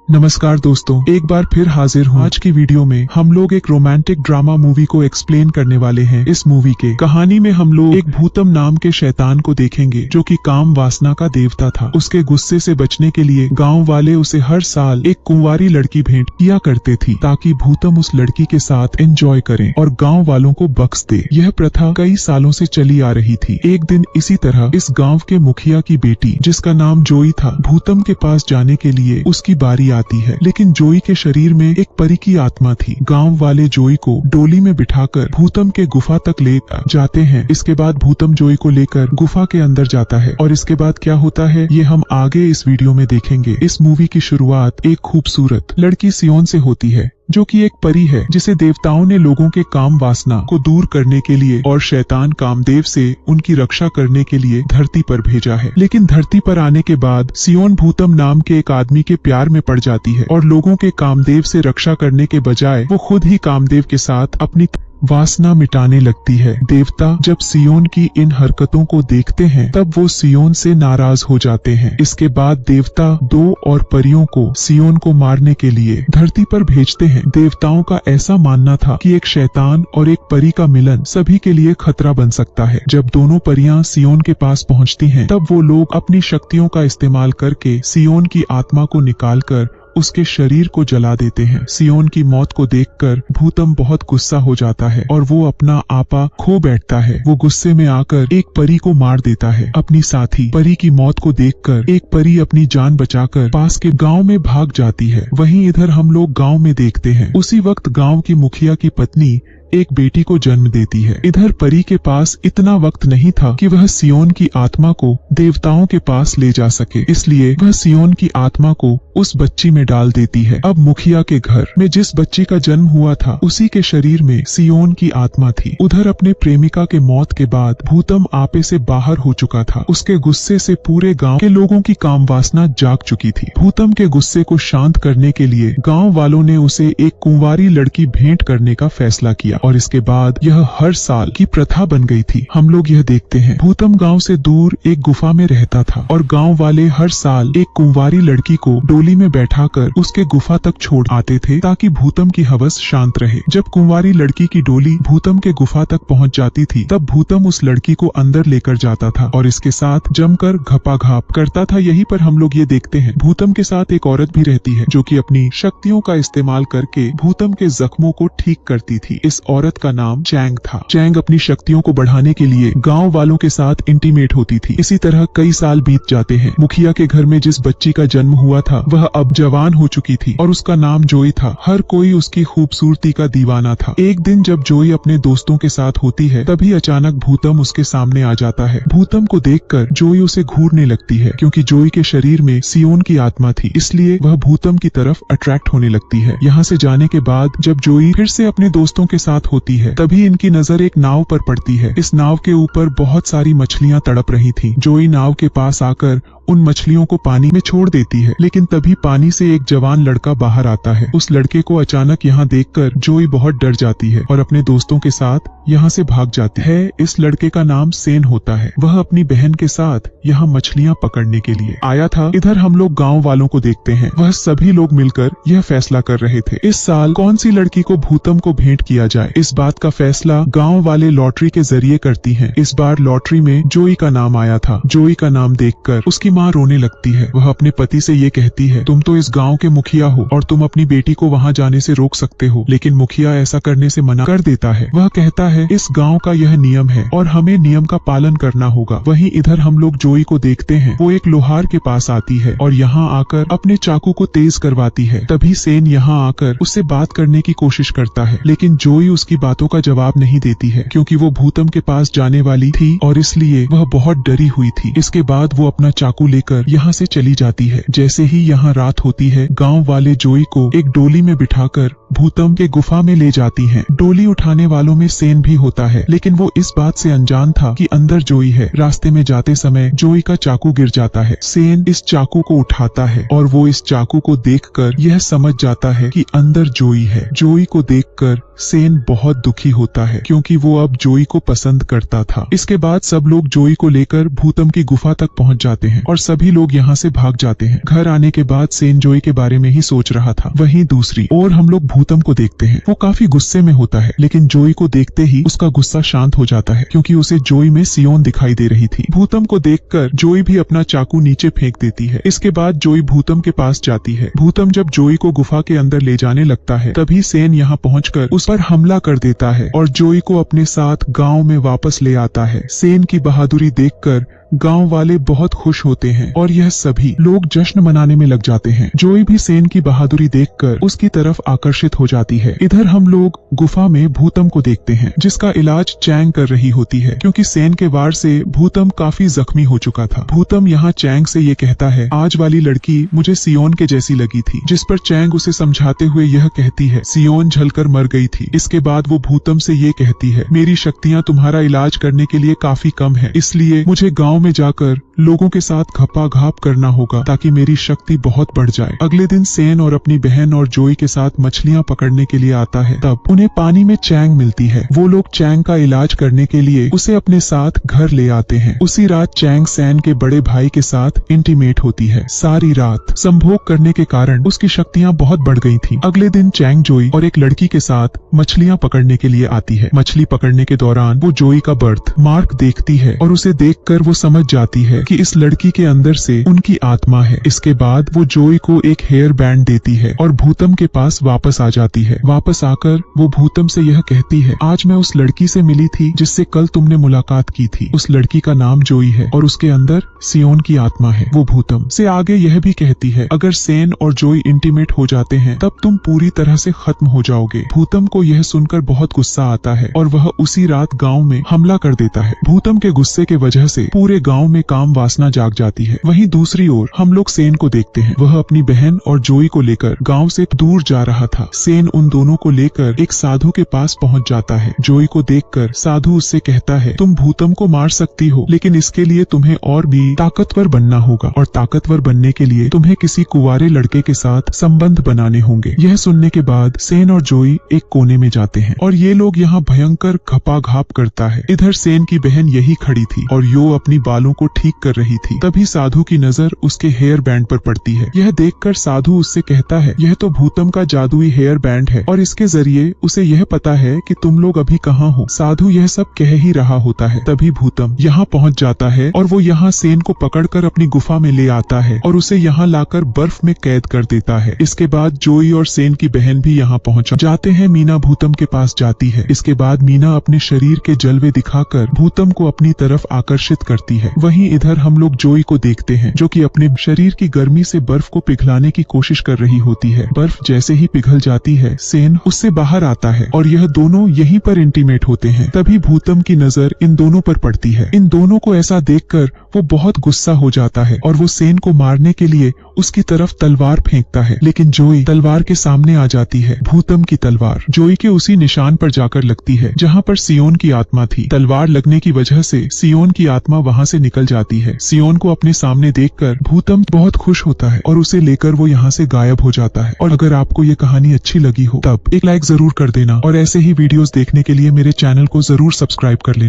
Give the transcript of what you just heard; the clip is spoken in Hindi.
नमस्कार दोस्तों, एक बार फिर हाजिर हूँ। आज की वीडियो में हम लोग एक रोमांटिक ड्रामा मूवी को एक्सप्लेन करने वाले हैं। इस मूवी के कहानी में हम लोग एक भूतम नाम के शैतान को देखेंगे जो कि काम वासना का देवता था। उसके गुस्से से बचने के लिए गांव वाले उसे हर साल एक कुंवारी लड़की भेंट किया करते थी ताकि भूतम उस लड़की के साथ एंजॉय करे और गाँव वालों को बख्श दे। यह प्रथा कई सालों से चली आ रही थी। एक दिन इसी तरह इस गाँव के मुखिया की बेटी, जिसका नाम जोई था, भूतम के पास जाने के लिए उसकी बारी आती है। लेकिन जोई के शरीर में एक परी की आत्मा थी। गांव वाले जोई को डोली में बिठाकर भूतम के गुफा तक ले जाते हैं। इसके बाद भूतम जोई को लेकर गुफा के अंदर जाता है और इसके बाद क्या होता है ये हम आगे इस वीडियो में देखेंगे। इस मूवी की शुरुआत एक खूबसूरत लड़की सियोन से होती है जो कि एक परी है जिसे देवताओं ने लोगों के काम वासना को दूर करने के लिए और शैतान कामदेव से उनकी रक्षा करने के लिए धरती पर भेजा है। लेकिन धरती पर आने के बाद सियोन भूतम नाम के एक आदमी के प्यार में पड़ जाती है और लोगों के कामदेव से रक्षा करने के बजाय वो खुद ही कामदेव के साथ अपनी वासना मिटाने लगती है। देवता जब सियोन की इन हरकतों को देखते हैं तब वो सियोन से नाराज हो जाते हैं। इसके बाद देवता दो और परियों को सियोन को मारने के लिए धरती पर भेजते हैं। देवताओं का ऐसा मानना था कि एक शैतान और एक परी का मिलन सभी के लिए खतरा बन सकता है। जब दोनों परियां सियोन के पास पहुंचती हैं तब वो लोग अपनी शक्तियों का इस्तेमाल करके सियोन की आत्मा को निकालकर उसके शरीर को जला देते हैं। सियोन की मौत को देखकर भूतम बहुत गुस्सा हो जाता है और वो अपना आपा खो बैठता है। वो गुस्से में आकर एक परी को मार देता है। अपनी साथी परी की मौत को देखकर एक परी अपनी जान बचाकर पास के गांव में भाग जाती है। वहीं इधर हम लोग गांव में देखते हैं उसी वक्त गांव की मुखिया की पत्नी एक बेटी को जन्म देती है। इधर परी के पास इतना वक्त नहीं था कि वह सियोन की आत्मा को देवताओं के पास ले जा सके, इसलिए वह सियोन की आत्मा को उस बच्ची में डाल देती है। अब मुखिया के घर में जिस बच्ची का जन्म हुआ था उसी के शरीर में सियोन की आत्मा थी। उधर अपने प्रेमिका के मौत के बाद भूतम आपे से बाहर हो चुका था। उसके गुस्से से पूरे गांव के लोगों की काम वासना जाग चुकी थी। भूतम के गुस्से को शांत करने के लिए गाँव वालों ने उसे एक कुंवारी लड़की भेंट करने का फैसला किया और इसके बाद यह हर साल की प्रथा बन गई थी। हम लोग यह देखते हैं भूतम गांव से दूर एक गुफा में रहता था और गांव वाले हर साल एक कुंवारी लड़की को डोली में बैठाकर उसके गुफा तक छोड़ आते थे ताकि भूतम की हवस शांत रहे। जब कुंवारी लड़की की डोली भूतम के गुफा तक पहुंच जाती थी तब भूतम उस लड़की को अंदर लेकर जाता था और इसके साथ जमकर घपाघाप करता था। यहीं पर हम लोग ये देखते हैं भूतम के साथ एक औरत भी रहती है जो कि अपनी शक्तियों का इस्तेमाल करके भूतम के जख्मों को ठीक करती थी। इस औरत का नाम चैंग था। चैंग अपनी शक्तियों को बढ़ाने के लिए गांव वालों के साथ इंटीमेट होती थी। इसी तरह कई साल बीत जाते हैं। मुखिया के घर में जिस बच्ची का जन्म हुआ था वह अब जवान हो चुकी थी और उसका नाम जोई था। हर कोई उसकी खूबसूरती का दीवाना था। एक दिन जब जोई अपने दोस्तों के साथ होती है तभी अचानक भूतम उसके सामने आ जाता है। भूतम को देखकर जोई उसे घूरने लगती है। क्योंकि जोई के शरीर में सियोन की आत्मा थी इसलिए वह भूतम की तरफ अट्रैक्ट होने लगती है। यहाँ से जाने के बाद जब जोई फिर से अपने दोस्तों के साथ होती है तभी इनकी नजर एक नाव पर पड़ती है। इस नाव के ऊपर बहुत सारी मछलियां तड़प रही थीं। जोई नाव के पास आकर उन मछलियों को पानी में छोड़ देती है। लेकिन तभी पानी से एक जवान लड़का बाहर आता है। उस लड़के को अचानक यहाँ देखकर जोई बहुत डर जाती है और अपने दोस्तों के साथ यहाँ से भाग जाती है। इस लड़के का नाम सेन होता है। वह अपनी बहन के साथ यहाँ मछलियाँ पकड़ने के लिए आया था। इधर हम लोग गाँव वालों को देखते हैं। वह सभी लोग मिलकर यह फैसला कर रहे थे इस साल कौन सी लड़की को भूतम को भेंट किया जाए। इस बात का फैसला गाँव वाले लॉटरी के जरिए करती है। इस बार लॉटरी में जोई का नाम आया था। जोई का नाम देखकर उसकी माँ रोने लगती है। वह अपने पति से ये कहती है तुम तो इस गांव के मुखिया हो और तुम अपनी बेटी को वहां जाने से रोक सकते हो, लेकिन मुखिया ऐसा करने से मना कर देता है। वह कहता है इस गांव का यह नियम है और हमें नियम का पालन करना होगा। वहीं इधर हम लोग जोई को देखते हैं। वो एक लोहार के पास आती है और यहाँ आकर अपने चाकू को तेज करवाती है। तभी सेन यहाँ आकर उससे बात करने की कोशिश करता है लेकिन जोई उसकी बातों का जवाब नहीं देती है क्योंकि वो भूतम के पास जाने वाली थी और इसलिए वह बहुत डरी हुई थी। इसके बाद वो अपना चाकू लेकर यहाँ से चली जाती है। जैसे ही यहाँ रात होती है गांव वाले जोई को एक डोली में बिठाकर भूतम के गुफा में ले जाती हैं। डोली उठाने वालों में सेन भी होता है, लेकिन वो इस बात से अनजान था कि अंदर जोई है। रास्ते में जाते समय जोई का चाकू गिर जाता है। सेन इस चाकू को उठाता है और वो इस चाकू को देखकर यह समझ जाता है कि अंदर जोई है। जोई को देखकर सेन बहुत दुखी होता है, क्योंकि वो अब जोई को पसंद करता था। इसके बाद सब लोग जोई को लेकर भूतम की गुफा तक पहुंच जाते हैं और सभी लोग यहाँ से भाग जाते हैं। घर आने के बाद सेन जोई के बारे में ही सोच रहा था। वहीं दूसरी ओर हम लोग भूतम को देखते हैं। वो काफी गुस्से में होता है, लेकिन जोई को देखते ही उसका गुस्सा शांत हो जाता है, क्योंकि उसे जोई में सियोन दिखाई दे रही थी। भूतम को देखकर जोई भी अपना चाकू नीचे फेंक देती है। इसके बाद जोई भूतम के पास जाती है। भूतम जब जोई को गुफा के अंदर ले जाने लगता है, तभी सेन यहाँ पहुंचकर उस पर हमला कर देता है और जोई को अपने साथ गांव में वापस ले आता है। सेन की बहादुरी देखकर गांव वाले बहुत खुश होते हैं और यह सभी लोग जश्न मनाने में लग जाते हैं। जोई भी सेन की बहादुरी देखकर उसकी तरफ आकर्षित हो जाती है। इधर हम लोग गुफा में भूतम को देखते हैं, जिसका इलाज चैंग कर रही होती है, क्योंकि सेन के वार से भूतम काफी जख्मी हो चुका था। भूतम यहाँ चैंग से ये कहता है, आज वाली लड़की मुझे सियोन के जैसी लगी थी, जिस पर चैंग उसे समझाते हुए यह कहती है, सियोन जलकर मर गई थी। इसके बाद वो भूतम से ये कहती है, मेरी शक्तियाँ तुम्हारा इलाज करने के लिए काफी कम है, इसलिए मुझे गाँव में जाकर लोगों के साथ घपाघाप करना होगा ताकि मेरी शक्ति बहुत बढ़ जाए। अगले दिन सेन और अपनी बहन और जोई के साथ मछलियां पकड़ने के लिए आता है। तब उन्हें पानी में चैंग मिलती है। वो लोग चैंग का इलाज करने के लिए उसे अपने साथ घर ले आते हैं। उसी रात चैंग सेन के बड़े भाई के साथ इंटीमेट होती है। सारी रात संभोग करने के कारण उसकी शक्तियां बहुत बढ़ गई थी। अगले दिन चैंग जोई और एक लड़की के साथ मछलियां पकड़ने के लिए आती है। मछली पकड़ने के दौरान वो जोई का बर्थ मार्क देखती है और उसे देखकर वो समझ जाती है कि इस लड़की के अंदर से उनकी आत्मा है। इसके बाद वो जोई को एक हेयर बैंड देती है और भूतम के पास वापस आ जाती है। वापस आकर वो भूतम से यह कहती है, आज मैं उस लड़की से मिली थी जिससे कल तुमने मुलाकात की थी। उस लड़की का नाम जोई है और उसके अंदर सियोन की आत्मा है। वो भूतम से आगे यह भी कहती है, अगर सेन और जोई इंटीमेट हो जाते हैं तब तुम पूरी तरह से खत्म हो जाओगे। भूतम को यह सुनकर बहुत गुस्सा आता है और वह उसी रात गाँव में हमला कर देता है। भूतम के गुस्से के वजह से पूरे गाँव में काम वासना जाग जाती है। वहीं दूसरी ओर हम लोग सेन को देखते हैं। वह अपनी बहन और जोई को लेकर गांव से दूर जा रहा था। सेन उन दोनों को लेकर एक साधु के पास पहुंच जाता है। जोई को देखकर साधु उससे कहता है, तुम भूतम को मार सकती हो, लेकिन इसके लिए तुम्हें और भी ताकतवर बनना होगा और ताकतवर बनने के लिए तुम्हें किसी कुंवारे लड़के के साथ संबंध बनाने होंगे। यह सुनने के बाद सेन और जोई एक कोने में जाते हैं और ये लोग यहाँ भयंकर घपाघाप करता है। इधर सेन की बहन यही खड़ी थी और यो अपनी बालों को ठीक कर रही थी। तभी साधु की नजर उसके हेयर बैंड पर पड़ती है। यह देखकर साधु उससे कहता है, यह तो भूतम का जादुई हेयर बैंड है और इसके जरिए उसे यह पता है कि तुम लोग अभी कहाँ हो। साधु यह सब कह ही रहा होता है, तभी भूतम यहाँ पहुँच जाता है और वो यहाँ सेन को पकड़कर अपनी गुफा में ले आता है और उसे यहाँ लाकर बर्फ में कैद कर देता है। इसके बाद जोई और सेन की बहन भी यहाँ पहुँच जाते हैं। मीना भूतम के पास जाती है। इसके बाद मीना अपने शरीर के जलवे दिखाकर भूतम को अपनी तरफ आकर्षित करती है। वहीं इधर हम लोग जोई को देखते हैं, जो कि अपने शरीर की गर्मी से बर्फ को पिघलाने की कोशिश कर रही होती है। बर्फ जैसे ही पिघल जाती है, सेन उससे बाहर आता है और यह दोनों यहीं पर इंटीमेट होते हैं। तभी भूतम की नजर इन दोनों पर पड़ती है। इन दोनों को ऐसा देखकर वो बहुत गुस्सा हो जाता है और वो सेन को मारने के लिए उसकी तरफ तलवार फेंकता है, लेकिन जोई तलवार के सामने आ जाती है। भूतम की तलवार जोई के उसी निशान पर जाकर लगती है जहाँ पर सियोन की आत्मा थी। तलवार लगने की वजह से सियोन की आत्मा वहाँ से निकल जाती है। सियोन को अपने सामने देखकर भूतम बहुत खुश होता है और उसे लेकर वो यहाँ से गायब हो जाता है। और अगर आपको ये कहानी अच्छी लगी हो तब एक लाइक जरूर कर देना और ऐसे ही वीडियोस देखने के लिए मेरे चैनल को जरूर सब्सक्राइब कर लेना।